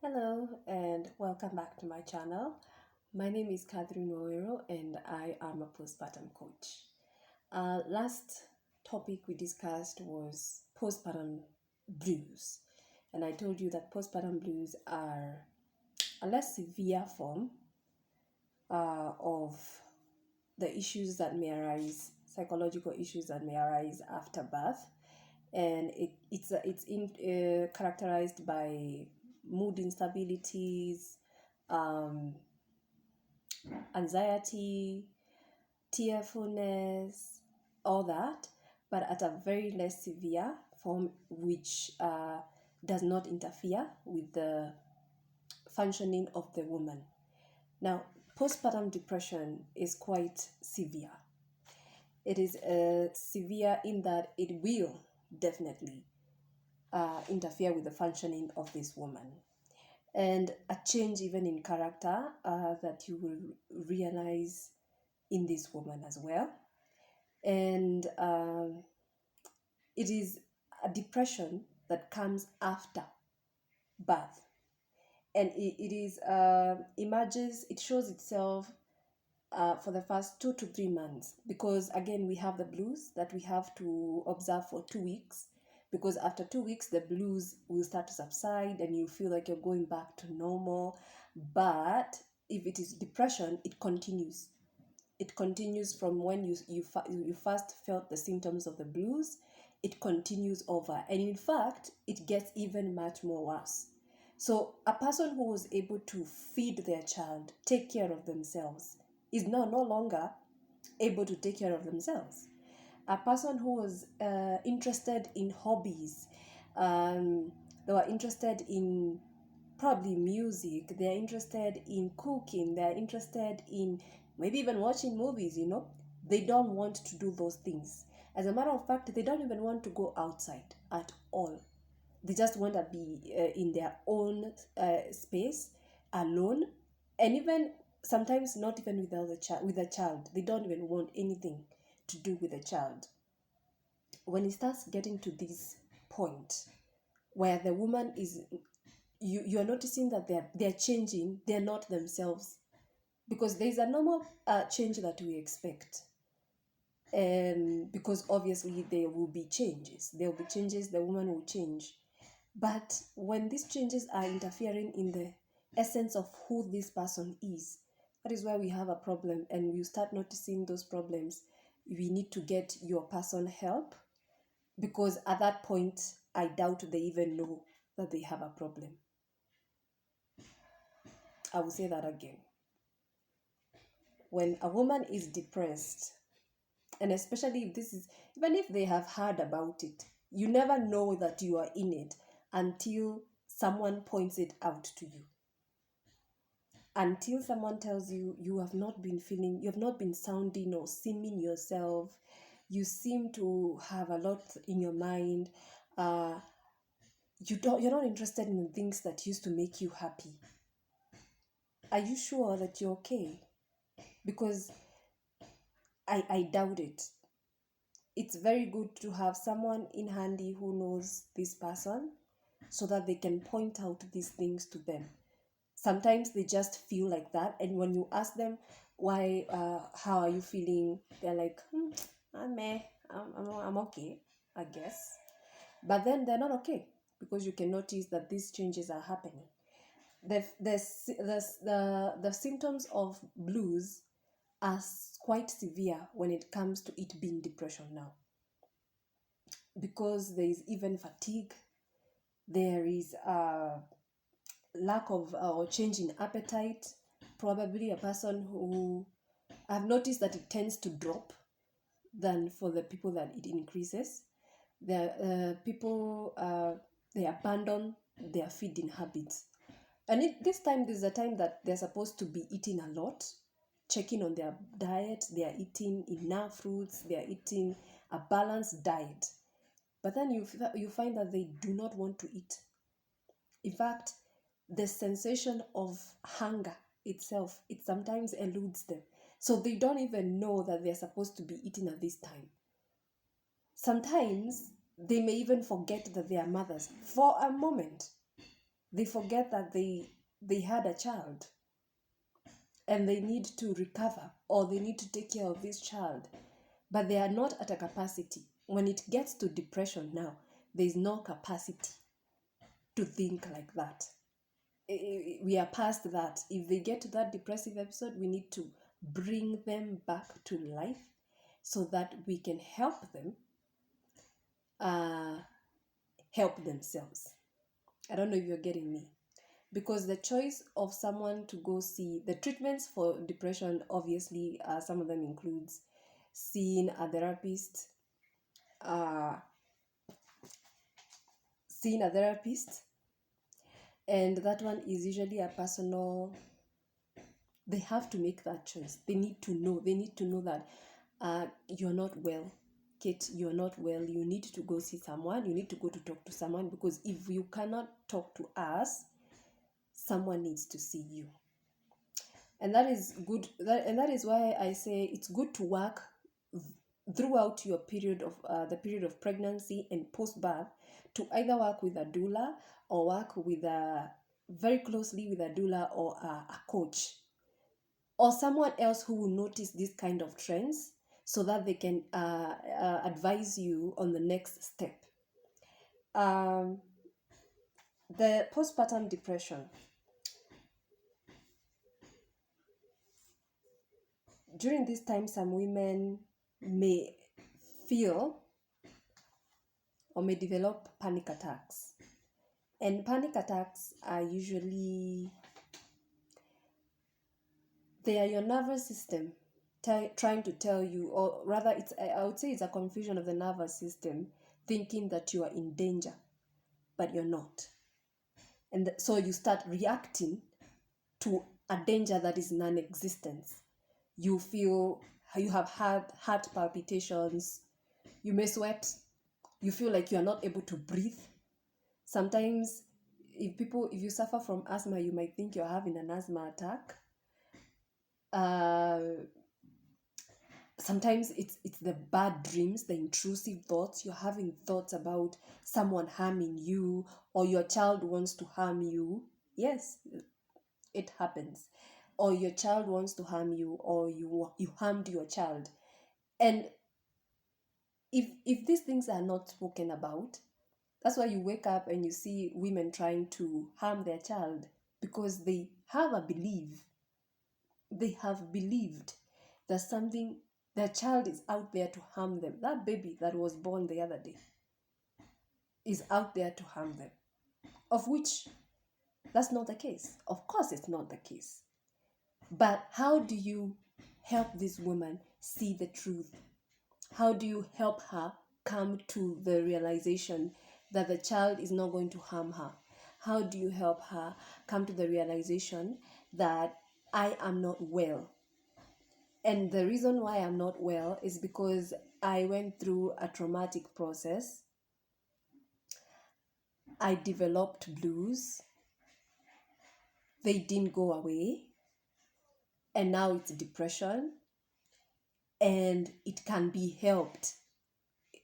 Hello and welcome back to my channel. My name is Catherine Oero and I am a postpartum coach. Last topic we discussed was postpartum blues, and I told you that postpartum blues are a less severe form of the issues that may arise, psychological issues that may arise after birth, and it's characterized by mood instabilities, um, anxiety, tearfulness, all that, but at a very less severe form, which does not interfere with the functioning of the woman. Now, postpartum depression is quite severe. It is severe in that it will definitely interfere with the functioning of this woman, and a change even in character that you will realize in this woman as well. And it is a depression that comes after birth, and it is emerges, it shows itself for the first 2 to 3 months, because again we have the blues that we have to observe for 2 weeks, because after 2 weeks the blues will start to subside and you feel like you're going back to normal. But if it is depression, it continues from when you first felt the symptoms of the blues. It continues over, and in fact it gets even much more worse. So a person who was able to feed their child, take care of themselves, is now no longer able to take care of themselves. A person who was interested in hobbies, they were interested in probably music, they're interested in cooking, they're interested in maybe even watching movies. They don't want to do those things. As a matter of fact, they don't even want to go outside at all. They just want to be in their own space, alone, and even sometimes not even without the child. With a child, they don't even want anything to do with the child. When it starts getting to this point where the woman is, you're noticing that they're changing, they're not themselves, because there's a normal change that we expect. And because obviously there will be changes, the woman will change. But when these changes are interfering in the essence of who this person is, that is where we have a problem, and you start noticing those problems. We need to get your person help, because at that point I doubt they even know that they have a problem. I will say that again. When a woman is depressed, and especially if this is, even if they have heard about it, you never know that you are in it until someone points it out to you. Until someone tells you you have not been sounding or seeming yourself, you seem to have a lot in your mind. You're not interested in the things that used to make you happy. Are you sure that you're okay? Because I doubt it. It's very good to have someone in handy who knows this person, so that they can point out these things to them. Sometimes they just feel like that, and when you ask them why, how are you feeling, they're like, I'm okay, I guess. But then they're not okay, because you can notice that these changes are happening. The symptoms of blues are quite severe when it comes to it being depression now, because there is even fatigue, there is a lack of or change in appetite. Probably a person who, I've noticed that it tends to drop than for the people that it increases. The people, they abandon their feeding habits, and this time there's a time that they're supposed to be eating a lot, checking on their diet, they are eating enough fruits, they are eating a balanced diet. But then you find that they do not want to eat. In fact, the sensation of hunger itself, it sometimes eludes them. So they don't even know that they're supposed to be eating at this time. Sometimes they may even forget that they are mothers for a moment. they forget that they had a child and they need to recover, or they need to take care of this child, but they are not at a capacity. When it gets to depression now, there is no capacity to think like that. We are past that. If they get to that depressive episode, we need to bring them back to life so that we can help them help themselves. I don't know if you're getting me. Because the choice of someone to go see the treatments for depression, obviously, some of them includes seeing a therapist, uh, seeing a therapist, and that one is usually a personal. They have to make that choice. They need to know. They need to know that you're not well. Kate, you're not well. You need to go see someone. You need to go to talk to someone, because if you cannot talk to us, someone needs to see you. And that is good. That is why I say it's good to work throughout your period of the period of pregnancy and post-birth, to either work with a doula or work with a very closely with a doula or a coach or someone else who will notice this kind of trends, so that they can advise you on the next step. The postpartum depression. During this time, some women may feel or may develop panic attacks. And panic attacks are usually, they are your nervous system trying to tell you, or rather, I would say it's a confusion of the nervous system thinking that you are in danger, but you're not. And so you start reacting to a danger that is non-existent. You feel you have had heart palpitations, you may sweat, you feel like you are not able to breathe. Sometimes if you suffer from asthma, you might think you're having an asthma attack. Sometimes it's the bad dreams, the intrusive thoughts. You're having thoughts about someone harming you, or your child wants to harm you. Yes, it happens. Or your child wants to harm you, or you harmed your child. And if these things are not spoken about, that's why you wake up and you see women trying to harm their child, because they have believed that something, their child is out there to harm them. That baby that was born the other day is out there to harm them, of which that's not the case. Of course it's not the case. But how do you help this woman see the truth? How do you help her come to the realization that the child is not going to harm her? How do you help her come to the realization that I am not well? And the reason why I'm not well is because I went through a traumatic process. I developed blues. They didn't go away. And now it's depression. And it can be helped.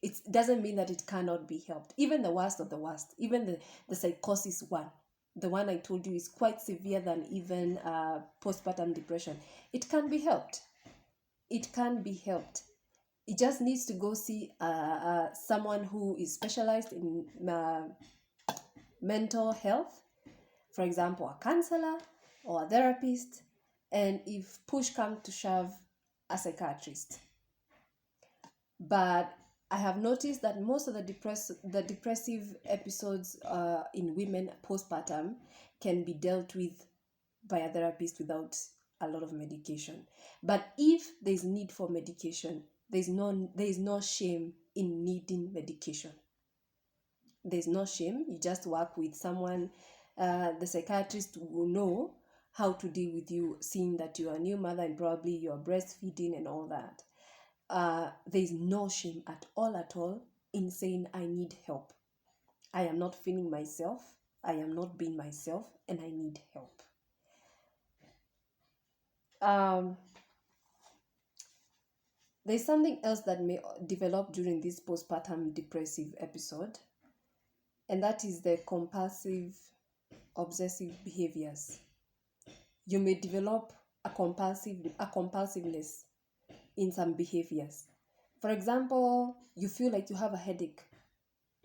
It doesn't mean that it cannot be helped. Even the worst of the worst, even the psychosis one, the one I told you is quite severe than even postpartum depression. It can be helped. It can be helped. It just needs to go see someone who is specialized in mental health, for example, a counselor or a therapist, and if push comes to shove, a psychiatrist. But I have noticed that most of the depressive episodes in women postpartum can be dealt with by a therapist without a lot of medication. But if there is need for medication, there is no shame in needing medication. There's no shame. You just work with someone. The psychiatrist will know how to deal with you, seeing that you are a new mother and probably you're breastfeeding and all that. There's no shame at all in saying I need help. I am not feeling myself. I am not being myself, and I need help. There's something else that may develop during this postpartum depressive episode, and that is the compulsive obsessive behaviors. You may develop a compulsiveness in some behaviors. For example, you feel like you have a headache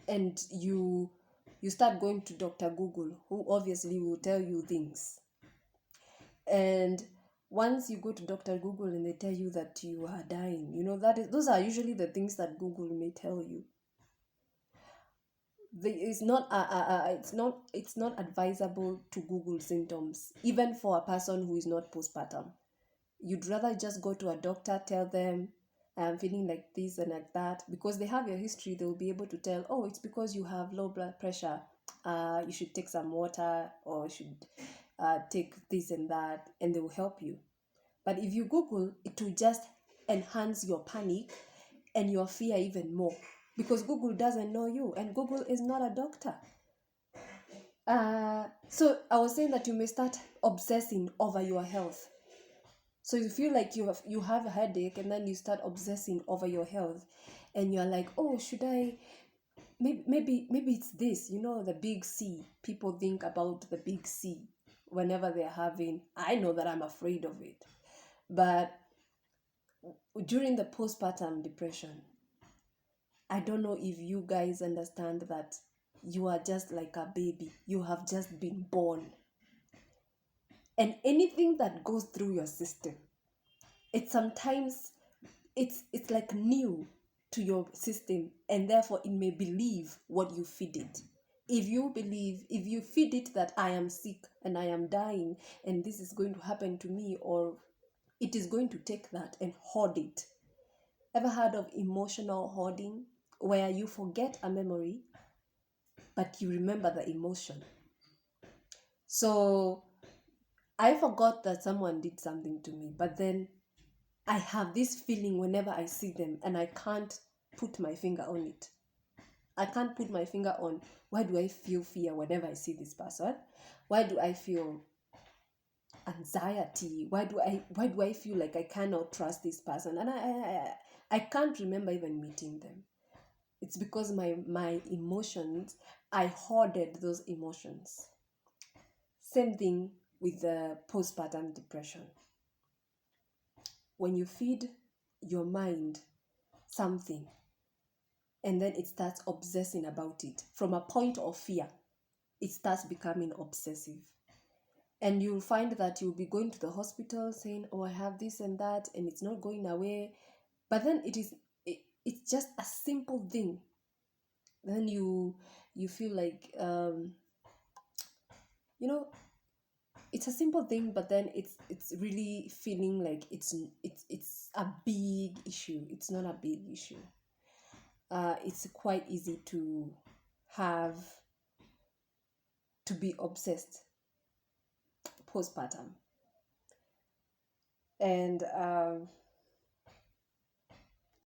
and you start going to Dr. Google, who obviously will tell you things. And once you go to Dr. Google and they tell you that you are dying, those are usually the things that Google may tell you. It's not advisable to Google symptoms, even for a person who is not postpartum. You'd rather just go to a doctor, tell them I'm feeling like this and like that, because they have your history. They'll be able to tell, oh, it's because you have low blood pressure. You should take some water, or you should take this and that, and they will help you. But if you Google, it will just enhance your panic and your fear even more, because Google doesn't know you and Google is not a doctor. So I was saying that you may start obsessing over your health. So you feel like you have a headache, and then you start obsessing over your health, and you're like, oh, should I? Maybe it's this. The big C. People think about the big C whenever they're having. I know that I'm afraid of it, but during the postpartum depression, I don't know if you guys understand that you are just like a baby. You have just been born. And anything that goes through your system, it's like new to your system, and therefore it may believe what you feed it. If you feed it that I am sick and I am dying and this is going to happen to me, or it is going to take that and hoard it. Ever heard of emotional hoarding, where you forget a memory but you remember the emotion? So I forgot that someone did something to me, but then I have this feeling whenever I see them, and I can't put my finger on it. I can't put my finger on, why do I feel fear whenever I see this person? Why do I feel anxiety? Why do I feel like I cannot trust this person? And I can't remember even meeting them. It's because my emotions, I hoarded those emotions. Same thing with the postpartum depression. When you feed your mind something, and then it starts obsessing about it from a point of fear, it starts becoming obsessive. And you'll find that you'll be going to the hospital saying, oh, I have this and that, and it's not going away. But then it's just a simple thing. Then you feel like, it's a simple thing, but then it's really feeling like it's a big issue. It's not a big issue. It's quite easy to be obsessed postpartum. And